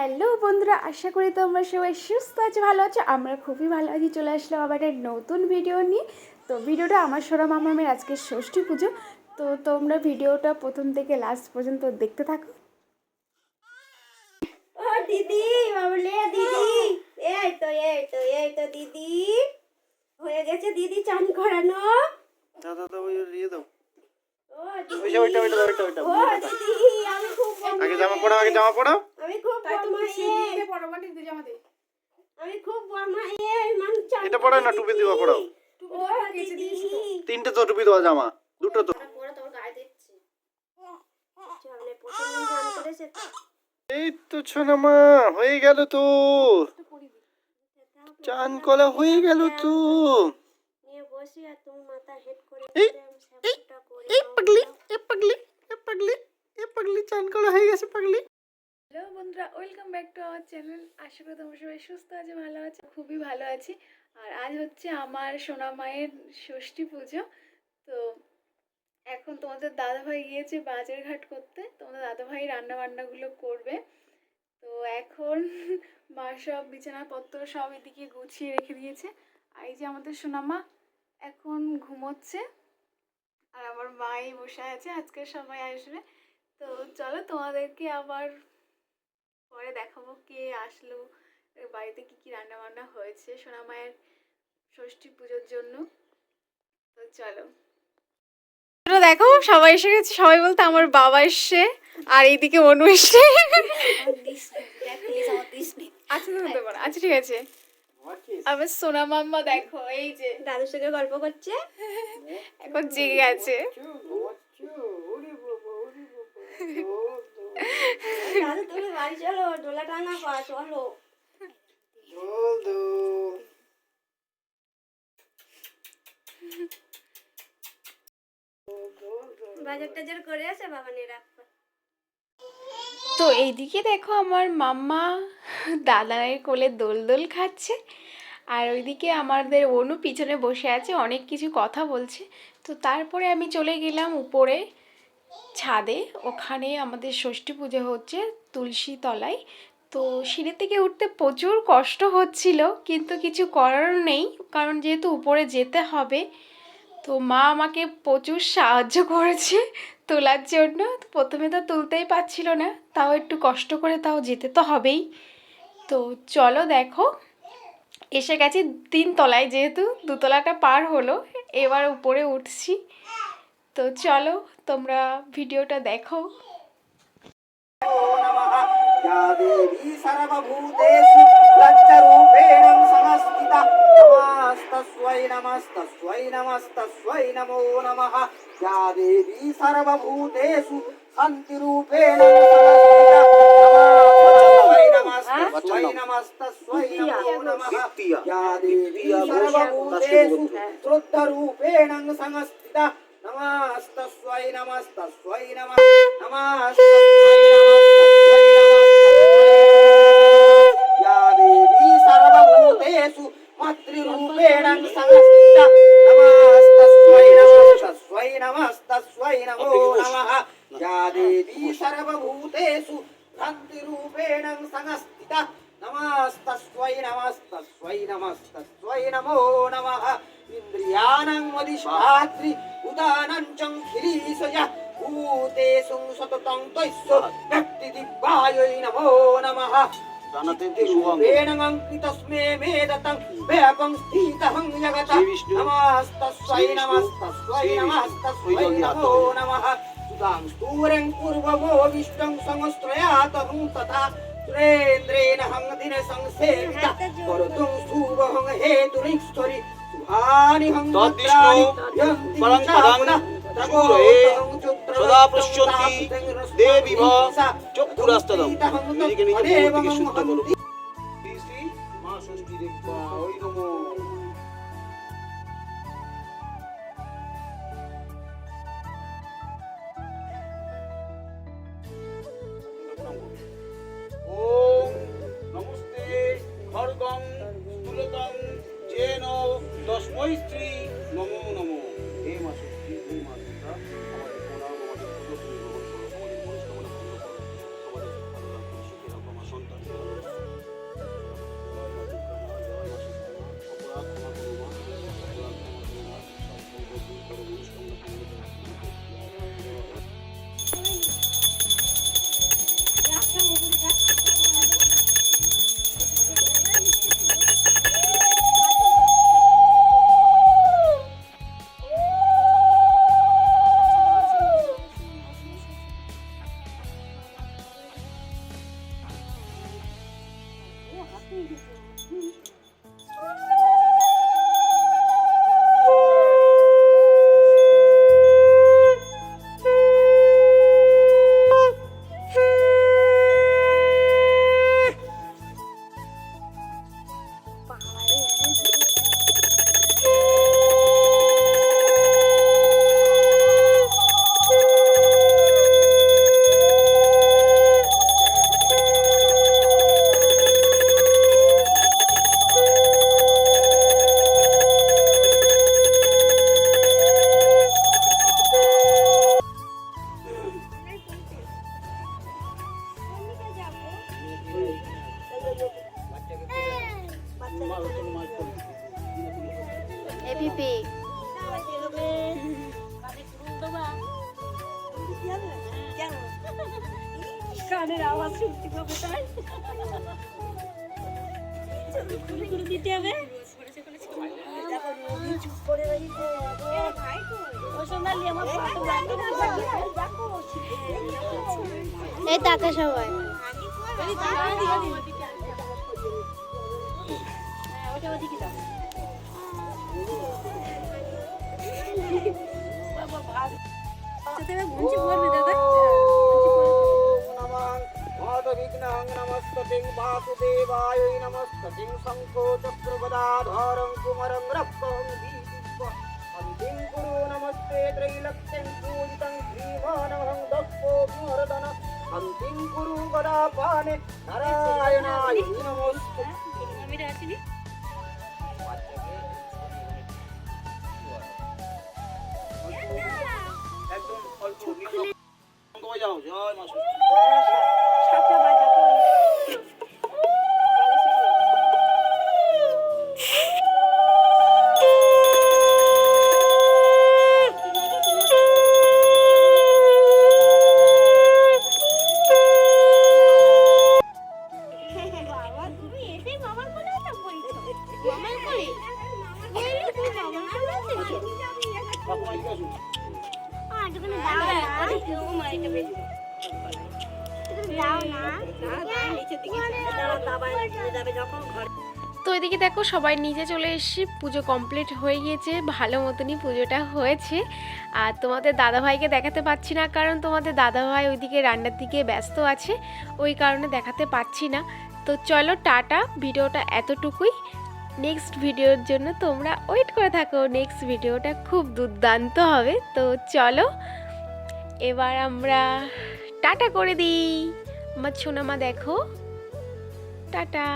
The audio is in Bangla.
হ্যালো বন্ধুরা, আশা করি তোমরা সবাই সুস্থ আছো, ভালো আছো। আমরা খুবই ভালো আছি। চলে আসলাম আবার একটা নতুন ভিডিও নিয়ে। তো ভিডিওটা আমার সোনা মামামের আজকে ষষ্ঠী পুজো। তো তোমরা ভিডিওটা প্রথম থেকে লাস্ট পর্যন্ত দেখতে থাকো। ও দিদি, বাবলে দিদি, এই তো দিদি হয়ে গেছে। দিদি চান করানো। দাদা ওই দিয়ে দাও। ও দিদি, ওইটা ও দিদি, আমি খুব আগে জামা পড়াও, আগে জামা পড়াও। আমি খুব আমি খুব এটা পড়াও না, টুপি দিবা পড়াও। ও দিদি, তিনটে তো টুপি দেওয়া জামা, দুটো তো। পড়া তোর গায়ে দিচ্ছি। চলে প্রথমদিন চান করেছে তো। এই তো সোনামা, হয়ে গেল তো, চান কলা হয়ে গেল তো। নিয়ে বসি আর তুমি মাথা হেড করে এই আমি শ্যাম্পুটা করে এই পাগলি, এ পাগলি, এ পাগলি, এ পাগলি, চান কলা হয়ে গেছে পাগলি। হ্যালো বন্ধুরা, welcome back to our channel. আশা করি তোমরা সবাই সুস্থ আছে, ভালো আছে। খুবই ভালো আছি। আর আজ হচ্ছে আমার সোনা মায়ের ষষ্ঠী পুজো। তো এখন তোমাদের দাদাভাই গিয়েছে বাজারঘাট করতে। তোমাদের দাদাভাই রান্না বান্নাগুলো করবে। তো এখন মা সব বিছানাপত্র সব এদিকে গুছিয়ে রেখে দিয়েছে। আর এই যে আমাদের সোনামা এখন ঘুমোচ্ছে, আর আমার মাই বসে আছে। আজকে সবাই আসবে। তো চলো তোমাদেরকে আবার পরে দেখাবো কে আসলো, বাড়িতে কি কি রান্না বান্না হয়েছে সোনামায়ের ষষ্ঠী পুজোর জন্য। তো চলো দেখো, সবাই এসে গেছে। সবাই বলতে আমার বাবা এসছে, আর এইদিকে অনু এসছে। আচ্ছা ধরতে পারো, আচ্ছা ঠিক আছে। আমার সোনা মাম্মা দেখো, এই যে দাদুর সঙ্গে গল্প করছে। এখন জেগে আছে। দাদু তুমি বাড়ি চলো, ডোলা টানা পা চলো। বাজার টাজার করে আসে বাবা নিয়ে রাখবে। তো এইদিকে দেখো আমার মাম্মা দাদার কোলে দোল দোল খাচ্ছে, আর ওইদিকে আমাদের অনু পিছনে বসে আছে, অনেক কিছু কথা বলছে। তো তারপরে আমি চলে গেলাম উপরে ছাদে। ওখানে আমাদের ষষ্ঠী পুজো হচ্ছে তুলসী তলায়। তো সিঁড়ি থেকে উঠতে প্রচুর কষ্ট হচ্ছিল, কিন্তু কিছু করার নেই, কারণ যেহেতু উপরে যেতে হবে। তো মা আমাকে প্রচুর সাহায্য করেছে তোলার জন্য। প্রথমে তো তুলতেই পারছিল না, তাও একটু কষ্ট করে তাও যেতে তো হবেই। তো চলো দেখো, এসে গেছি 3 তলায়, যেহেতু 2 তলাটা পার হলো, এবার উপরে উঠছি। তো চলো তোমরা ভিডিওটা দেখো। या देवी सर्वभूतेषु लज्जरूपेण संस्थिता नमस्तस्यै नमस्तस्यै नमस्तस्यै नमो नमः। या देवी सर्वभूतेषु शान्तिरूपेण संस्थिता नमस्तस्यै नमस्तस्यै नमो नमः। या देवी सर्वभूतेषु श्रद्धारूपेण संस्थिता नमस्तस्यै नमस्तस्यै नमः नमस्तस्यै या देवी सर्वभूतेषु मातृरूपेण संस्थिता नमस्तस्यै नमस्तस्यै नमस्तस्यै नमो नमः। या देवी सर्वभूतेषु भ्रान्तिरूपेण संस्थिता नमस्तस्यै नमस्तस्यै नमस्तस्यै नमो नमः। इन्द्रियाणां वदिष्ठात्रि उदानं चङ्खिलीशय भूतेषु सततं तस्य व्यक्तिदिव्यायै नमो नमः। तस्मै मेदतं व्यापं स्थितहं जगतः नमस्तस्यै नमस्तस्यै नमस्तस्यै नमो नमः। सुतां स्तूरं पूर्वमोविष्टं संस्त्रयातहं तथा सुरेन्द्रेण हं दिनसंसेविता कर्तुं शुभहं हेतुरिक्षरि शुभानि हं भद्राणि यन्ति সদা পশ্যন্তি দেবী ভ চক্ষুরাস্তদম। নিজেকে নিজে মন থেকে শুদ্ধ করো। শ্রী শ্রী মা ষষ্ঠী দেবা ওই নমো। ওম নমস্তে খড়গং স্থূলতং যেন তস্मै শ্রী নমো নমো। হে মা ষষ্ঠী, হে মা দুর্গা, আমাদের প্রণাম, আমাদের পূর্ব তুমি গ্রহণ করো, আমাদের মনস্কামনা পূর্ণ করো, আমাদের সুখে রাখো, আমার সন্তানকে এপিপি কানের আওয়াজ শুনতে পাবে তাই দিতে হবে চুপ করে রয়েছে ও সোনালি আমার পাটা দেখো এই তাকা সবাই ওটা ওদিকে যাও বাবা ভাগ সাথে ভুঞ্জি পড়বে দাদা विघ्नं नमस्तते वासुदेवाय नमस्तते शङ्खो चक्रगदाधरं कुमरं रक्तं दीप्त्वा अन्तिं कुरु नमस्ते त्रैलक्ष्यं पूजितं श्रीमानहं दक्ष्यो विहरदन अन्तिं कुरु गदापाने नारायणाय नमस्ते আমি আসিনি একদম অল্প শঙ্খ বাজাও জয় মা সাতটা বাজা বাবা তুমি এসে মামার কোলে না বলছো মামার কোলে বললে তুই মামার কোলে আছিস বাবা এদিকে আসুন দোকানে যাও না ও মা এটা বেশি যাও না না নিচে দিকে যাও দাবায় যাবে যখন ঘর তো এদিকে দেখো সবাই নিচে চলে এসেছি, পুজো কমপ্লিট হয়ে গিয়েছে, ভালো মতনই পুজোটা হয়েছে। আর তোমাদের দাদাভাইকে দেখাতে পাচ্ছি না, কারণ তোমাদের দাদাভাই ওইদিকে রান্নার দিকে ব্যস্ত আছে, ওই কারণে দেখাতে পাচ্ছি না। তো চলো টাটা, ভিডিওটা এতটুকুই। নেক্সট ভিডিওর জন্য তোমরা ওয়েট করে থাকো, নেক্সট ভিডিওটা খুব দুর্দান্ত হবে। তো চলো এবার আমরা টাটা করে দিই। আমার সোনামা দেখো, টাটা।